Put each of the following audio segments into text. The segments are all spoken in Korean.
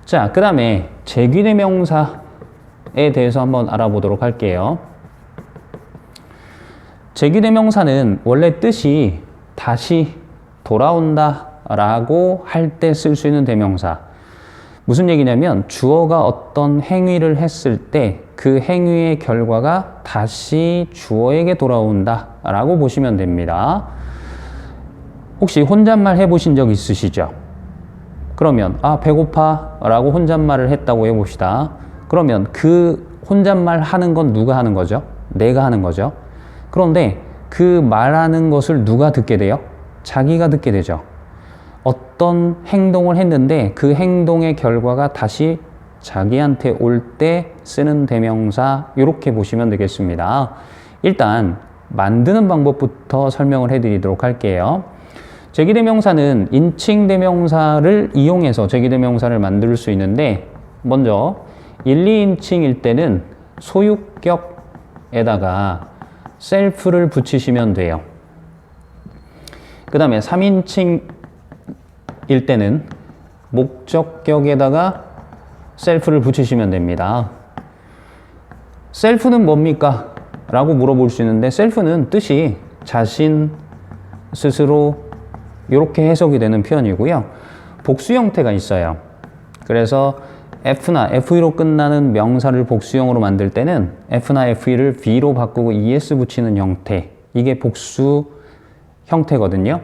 자, 그 다음에 제귀대명사에 대해서 한번 알아보도록 할게요. 제귀대명사는 원래 뜻이 다시 돌아온다 라고 할 때 쓸 수 있는 대명사. 무슨 얘기냐면 주어가 어떤 행위를 했을 때 그 행위의 결과가 다시 주어에게 돌아온다 라고 보시면 됩니다. 혹시 혼잣말 해보신 적 있으시죠? 그러면 배고파 라고 혼잣말을 했다고 해봅시다. 그러면 그 혼잣말 하는 건 누가 하는 거죠? 내가 하는 거죠. 그런데 그 말하는 것을 누가 듣게 돼요? 자기가 듣게 되죠. 어떤 행동을 했는데 그 행동의 결과가 다시 자기한테 올 때 쓰는 대명사, 이렇게 보시면 되겠습니다. 일단 만드는 방법부터 설명을 해드리도록 할게요. 제귀대명사는 인칭대명사를 이용해서 제귀대명사를 만들 수 있는데, 먼저 1, 2인칭일 때는 소유격에다가 셀프를 붙이시면 돼요. 그 다음에 3인칭일 때는 목적격에다가 셀프를 붙이시면 됩니다. 셀프는 뭡니까? 라고 물어볼 수 있는데, 셀프는 뜻이 자신, 스스로, 이렇게 해석이 되는 표현이고요. 복수 형태가 있어요. 그래서 F나 FE로 끝나는 명사를 복수형으로 만들 때는 F나 FE를 V로 바꾸고 ES 붙이는 형태, 이게 복수 형태거든요.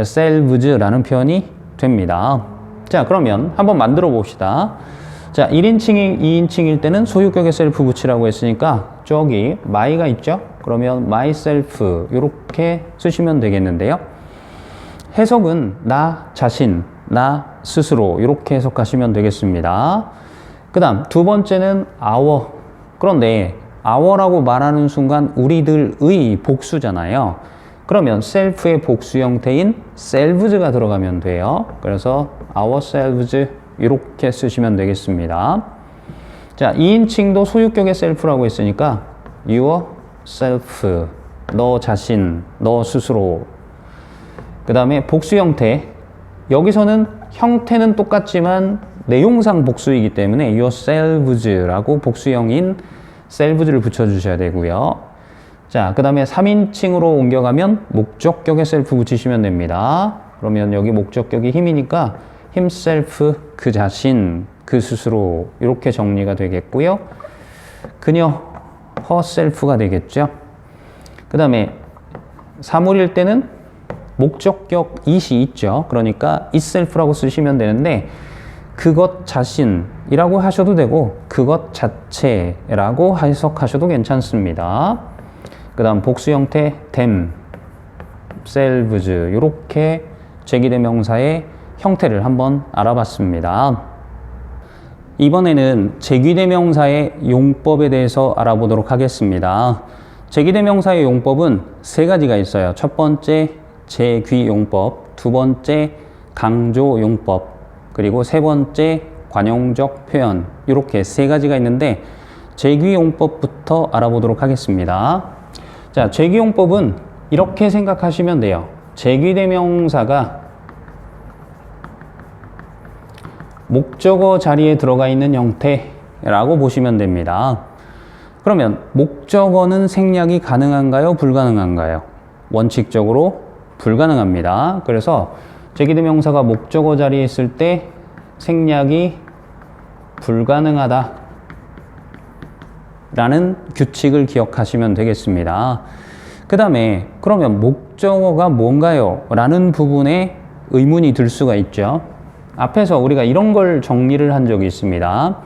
selves라는 표현이 됩니다. 자, 그러면 한번 만들어 봅시다. 자, 1인칭, 2인칭일 때는 소유격에 셀프 붙이라고 했으니까 저기 my가 있죠? 그러면 myself 이렇게 쓰시면 되겠는데요. 해석은 나 자신, 나 스스로 이렇게 해석하시면 되겠습니다. 그 다음 두 번째는 our. 그런데 our라고 말하는 순간 우리들의 복수잖아요. 그러면 self의 복수 형태인 selves가 들어가면 돼요. 그래서 ourselves 이렇게 쓰시면 되겠습니다. 자, 2인칭도 소유격의 self라고 했으니까 yourself, 너 자신, 너 스스로. 그 다음에 복수 형태, 여기서는 형태는 똑같지만 내용상 복수이기 때문에 yourselves라고 복수형인 selves를 붙여주셔야 되고요. 자, 그 다음에 3인칭으로 옮겨가면 목적격에 셀프 붙이시면 됩니다. 그러면 여기 목적격이 힘이니까 himself, 그 자신, 그 스스로, 이렇게 정리가 되겠고요. 그녀, herself가 되겠죠. 그 다음에 사물일 때는 목적격 it이 있죠. 그러니까 itself라고 쓰시면 되는데, 그것 자신이라고 하셔도 되고 그것 자체라고 해석하셔도 괜찮습니다. 그 다음 복수 형태 them, selves, 이렇게 제귀대명사의 형태를 한번 알아봤습니다. 이번에는 제귀대명사의 용법에 대해서 알아보도록 하겠습니다. 제귀대명사의 용법은 세 가지가 있어요. 첫 번째 제귀용법, 두 번째 강조용법, 그리고 세 번째 관용적 표현, 이렇게 세 가지가 있는데 제귀용법부터 알아보도록 하겠습니다. 자, 제귀용법은 이렇게 생각하시면 돼요. 제귀대명사가 목적어 자리에 들어가 있는 형태라고 보시면 됩니다. 그러면 목적어는 생략이 가능한가요? 불가능한가요? 원칙적으로 불가능합니다. 그래서 제귀대명사가 목적어 자리에 있을 때 생략이 불가능하다 라는 규칙을 기억하시면 되겠습니다. 그 다음에 그러면 목적어가 뭔가요? 라는 부분에 의문이 들 수가 있죠. 앞에서 우리가 이런 걸 정리를 한 적이 있습니다.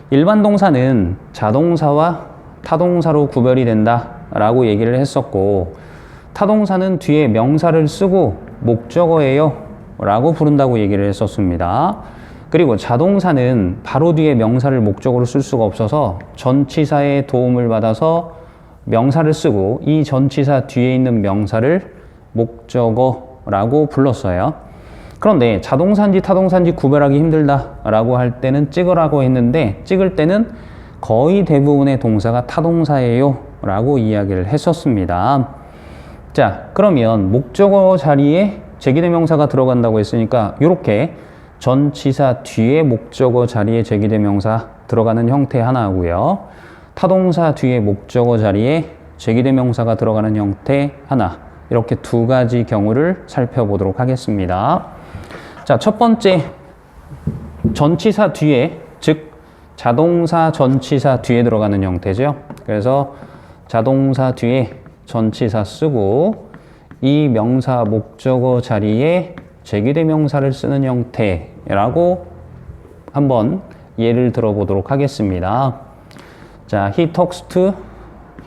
일반 동사는 자동사와 타동사로 구별이 된다 라고 얘기를 했었고, 타동사는 뒤에 명사를 쓰고 목적어예요 라고 부른다고 얘기를 했었습니다. 그리고 자동사는 바로 뒤에 명사를 목적어로 쓸 수가 없어서 전치사의 도움을 받아서 명사를 쓰고 이 전치사 뒤에 있는 명사를 목적어라고 불렀어요. 그런데 자동사인지 타동사인지 구별하기 힘들다라고 할 때는 찍으라고 했는데, 찍을 때는 거의 대부분의 동사가 타동사예요 라고 이야기를 했었습니다. 자, 그러면 목적어 자리에 제귀대명사가 들어간다고 했으니까 이렇게 전치사 뒤에 목적어 자리에 제기대명사 들어가는 형태 하나고요. 타동사 뒤에 목적어 자리에 제기대명사가 들어가는 형태 하나. 이렇게 두 가지 경우를 살펴보도록 하겠습니다. 자, 첫 번째 전치사 뒤에, 즉 자동사 전치사 뒤에 들어가는 형태죠. 그래서 자동사 뒤에 전치사 쓰고 이 명사 목적어 자리에 제기대명사를 쓰는 형태라고 한번 예를 들어보도록 하겠습니다. 자, he talks to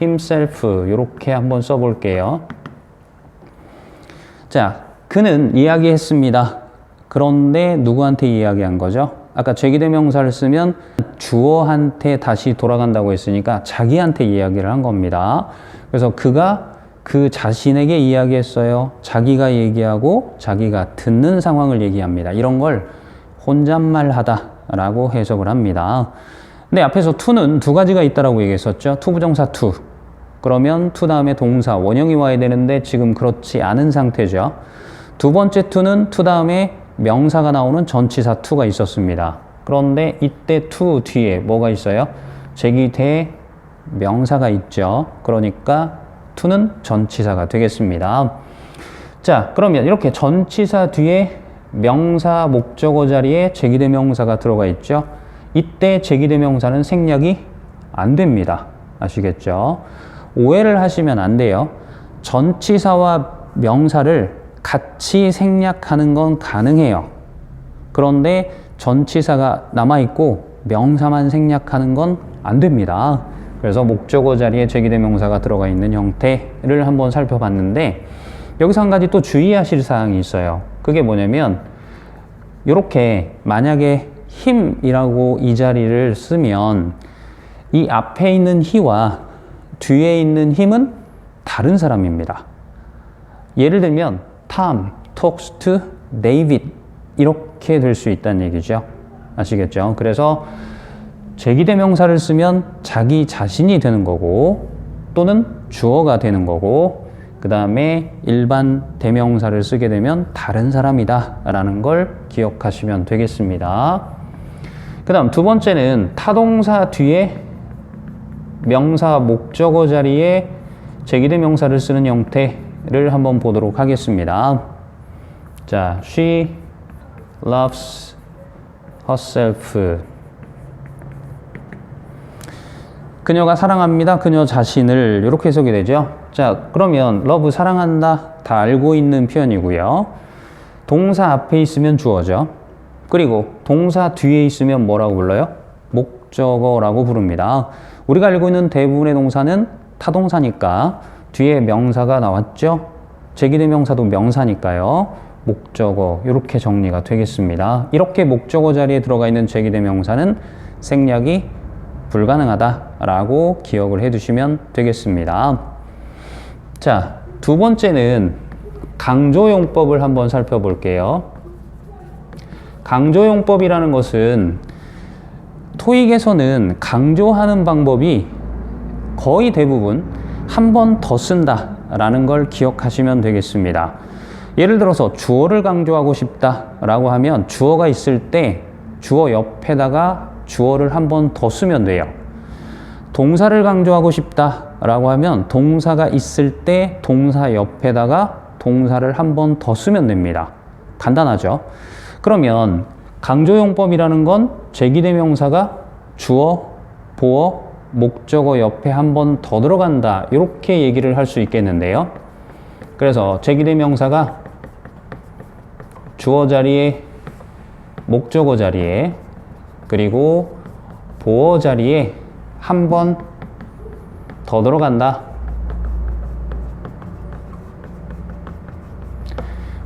himself 이렇게 한번 써볼게요. 자, 그는 이야기했습니다. 그런데 누구한테 이야기한 거죠? 아까 제기대명사를 쓰면 주어한테 다시 돌아간다고 했으니까 자기한테 이야기를 한 겁니다. 그래서 그가 그 자신에게 이야기했어요. 자기가 얘기하고 자기가 듣는 상황을 얘기합니다. 이런 걸 혼잣말 하다라고 해석을 합니다. 근데 앞에서 to는 두 가지가 있다라고 얘기했었죠. to 부정사 to. 그러면 to 다음에 동사 원형이 와야 되는데 지금 그렇지 않은 상태죠. 두 번째 to는 to 다음에 명사가 나오는 전치사 to가 있었습니다. 그런데 이때 to 뒤에 뭐가 있어요? 제기대 명사가 있죠. 그러니까 to는 전치사가 되겠습니다. 자, 그러면 이렇게 전치사 뒤에 명사 목적어 자리에 제기대 명사가 들어가 있죠. 이때 제기대 명사는 생략이 안 됩니다. 아시겠죠? 오해를 하시면 안 돼요. 전치사와 명사를 같이 생략하는 건 가능해요. 그런데 전치사가 남아있고 명사만 생략하는 건 안 됩니다. 그래서 목적어 자리에 제기대 명사가 들어가 있는 형태를 한번 살펴봤는데 여기서 한 가지 또 주의하실 사항이 있어요. 그게 뭐냐면 이렇게 만약에 힘이라고 이 자리를 쓰면 이 앞에 있는 he와 뒤에 있는 him은 다른 사람입니다. 예를 들면 Tom talks to David 이렇게 될 수 있다는 얘기죠. 아시겠죠? 그래서 제기대 명사를 쓰면 자기 자신이 되는 거고 또는 주어가 되는 거고 그 다음에 일반 대명사를 쓰게 되면 다른 사람이다 라는 걸 기억하시면 되겠습니다. 그 다음 두 번째는 타동사 뒤에 명사 목적어 자리에 제기대 명사를 쓰는 형태를 한번 보도록 하겠습니다. 자, she loves herself. 그녀가 사랑합니다. 그녀 자신을 이렇게 해석이 되죠. 자, 그러면 love 사랑한다 다 알고 있는 표현이고요. 동사 앞에 있으면 주어죠. 그리고 동사 뒤에 있으면 뭐라고 불러요? 목적어라고 부릅니다. 우리가 알고 있는 대부분의 동사는 타동사니까 뒤에 명사가 나왔죠. 제기대 명사도 명사니까요. 목적어 이렇게 정리가 되겠습니다. 이렇게 목적어 자리에 들어가 있는 제기대 명사는 생략이 불가능하다라고 기억을 해두시면 되겠습니다. 자, 두 번째는 강조용법을 한번 살펴볼게요. 강조용법이라는 것은 토익에서는 강조하는 방법이 거의 대부분 한 번 더 쓴다라는 걸 기억하시면 되겠습니다. 예를 들어서 주어를 강조하고 싶다라고 하면 주어가 있을 때 주어 옆에다가 주어를 한 번 더 쓰면 돼요. 동사를 강조하고 싶다라고 하면 동사가 있을 때 동사 옆에다가 동사를 한 번 더 쓰면 됩니다. 간단하죠? 그러면 강조용법이라는 건 제기대 명사가 주어, 보어, 목적어 옆에 한 번 더 들어간다 이렇게 얘기를 할 수 있겠는데요. 그래서 제기대 명사가 주어 자리에, 목적어 자리에, 그리고 보어 자리에 한 번 더 들어간다.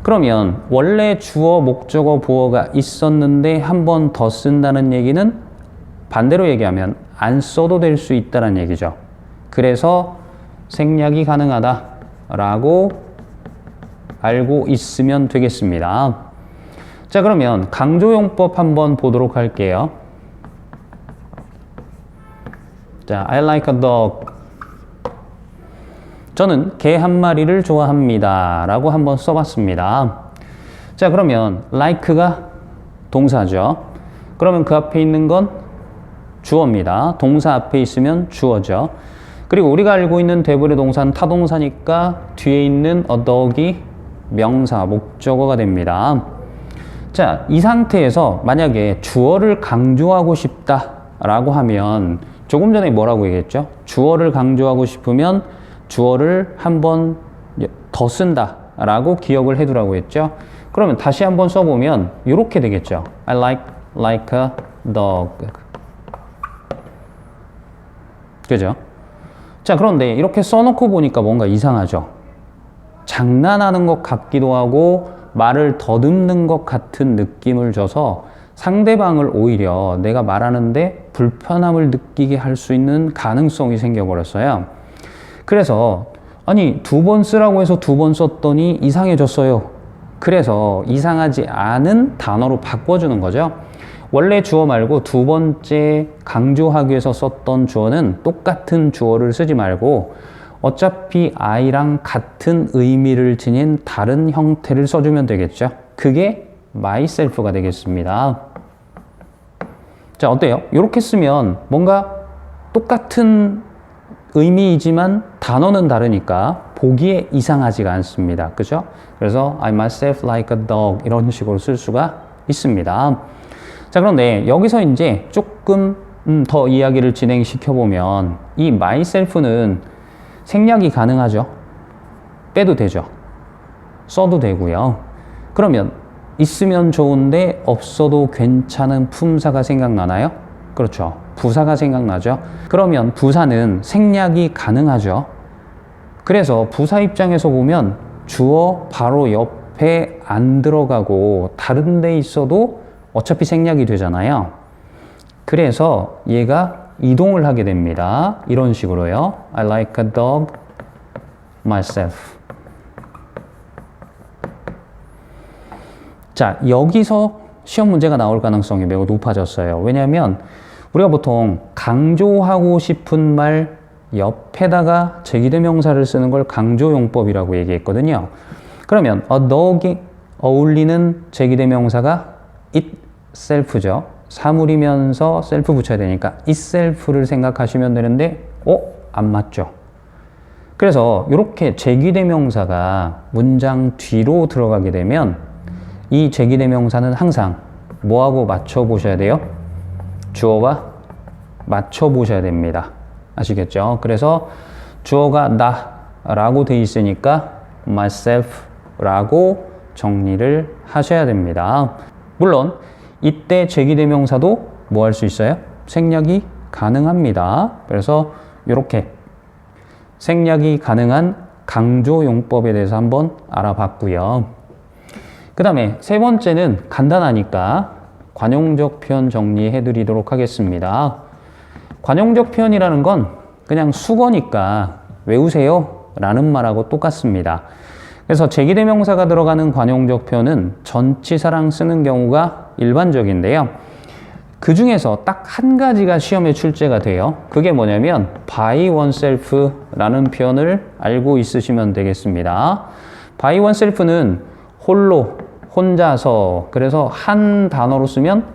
그러면 원래 주어, 목적어, 보어가 있었는데 한 번 더 쓴다는 얘기는 반대로 얘기하면 안 써도 될 수 있다는 얘기죠. 그래서 생략이 가능하다라고 알고 있으면 되겠습니다. 자, 그러면 강조용법 한번 보도록 할게요. 자, I like a dog. 저는 개 한 마리를 좋아합니다 라고 한번 써봤습니다. 자, 그러면 like가 동사죠. 그러면 그 앞에 있는 건 주어입니다. 동사 앞에 있으면 주어죠. 그리고 우리가 알고 있는 되브레 동사는 타동사니까 뒤에 있는 a dog이 명사, 목적어가 됩니다. 자, 이 상태에서 만약에 주어를 강조하고 싶다라고 하면 조금 전에 뭐라고 얘기했죠? 주어를 강조하고 싶으면 주어를 한 번 더 쓴다라고 기억을 해두라고 했죠. 그러면 다시 한번 써보면 이렇게 되겠죠. I like a dog. 그죠? 자, 그런데 이렇게 써놓고 보니까 뭔가 이상하죠. 장난하는 것 같기도 하고 말을 더듬는 것 같은 느낌을 줘서 상대방을 오히려 내가 말하는데 불편함을 느끼게 할 수 있는 가능성이 생겨버렸어요. 그래서 아니 2번 쓰라고 해서 2번 썼더니 이상해졌어요. 그래서 이상하지 않은 단어로 바꿔주는 거죠. 원래 주어 말고 두 번째 강조하기 위해서 썼던 주어는 똑같은 주어를 쓰지 말고 어차피 I랑 같은 의미를 지닌 다른 형태를 써주면 되겠죠. 그게 myself가 되겠습니다. 자, 어때요? 이렇게 쓰면 뭔가 똑같은 의미이지만 단어는 다르니까 보기에 이상하지가 않습니다. 그죠? 그래서 I myself like a dog 이런 식으로 쓸 수가 있습니다. 자, 그런데 여기서 이제 조금 더 이야기를 진행시켜 보면 이 myself는 생략이 가능하죠. 빼도 되죠. 써도 되고요. 그러면 있으면 좋은데 없어도 괜찮은 품사가 생각나나요? 그렇죠. 부사가 생각나죠. 그러면 부사는 생략이 가능하죠. 그래서 부사 입장에서 보면 주어 바로 옆에 안 들어가고 다른 데 있어도 어차피 생략이 되잖아요. 그래서 얘가 이동을 하게 됩니다. 이런 식으로요. I like a dog myself. 자, 여기서 시험 문제가 나올 가능성이 매우 높아졌어요. 왜냐하면 우리가 보통 강조하고 싶은 말 옆에다가 제기대명사를 쓰는 걸 강조용법이라고 얘기했거든요. 그러면 a dog이 어울리는 제기대명사가 itself죠. 사물이면서 self 붙여야 되니까 itself를 생각하시면 되는데 안 맞죠. 그래서 이렇게 제기대명사가 문장 뒤로 들어가게 되면 이 제기대명사는 항상 뭐하고 맞춰보셔야 돼요? 주어와 맞춰보셔야 됩니다. 아시겠죠? 그래서 주어가 나라고 돼 있으니까 myself라고 정리를 하셔야 됩니다. 물론 이때 제기대명사도 뭐 할 수 있어요? 생략이 가능합니다. 그래서 이렇게 생략이 가능한 강조용법에 대해서 한번 알아봤고요. 그 다음에 세 번째는 간단하니까 관용적 표현 정리해 드리도록 하겠습니다. 관용적 표현이라는 건 그냥 수거니까 외우세요 라는 말하고 똑같습니다. 그래서 제기대명사가 들어가는 관용적 표현은 전치사랑 쓰는 경우가 일반적인데요. 그 중에서 딱 한 가지가 시험에 출제가 돼요. 그게 뭐냐면 by oneself 라는 표현을 알고 있으시면 되겠습니다. by oneself는 홀로, 혼자서, 그래서 한 단어로 쓰면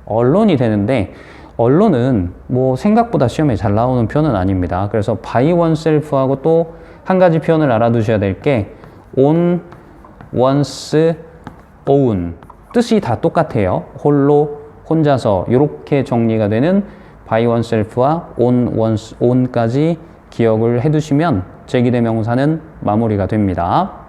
언론이 되는데 언론은 뭐 생각보다 시험에 잘 나오는 표현은 아닙니다. 그래서 by oneself하고 또 한 가지 표현을 알아두셔야 될 게 on one's own. 뜻이 다 똑같아요. 홀로, 혼자서 이렇게 정리가 되는 by oneself와 on one's own까지 기억을 해두시면 제기대명사는 마무리가 됩니다.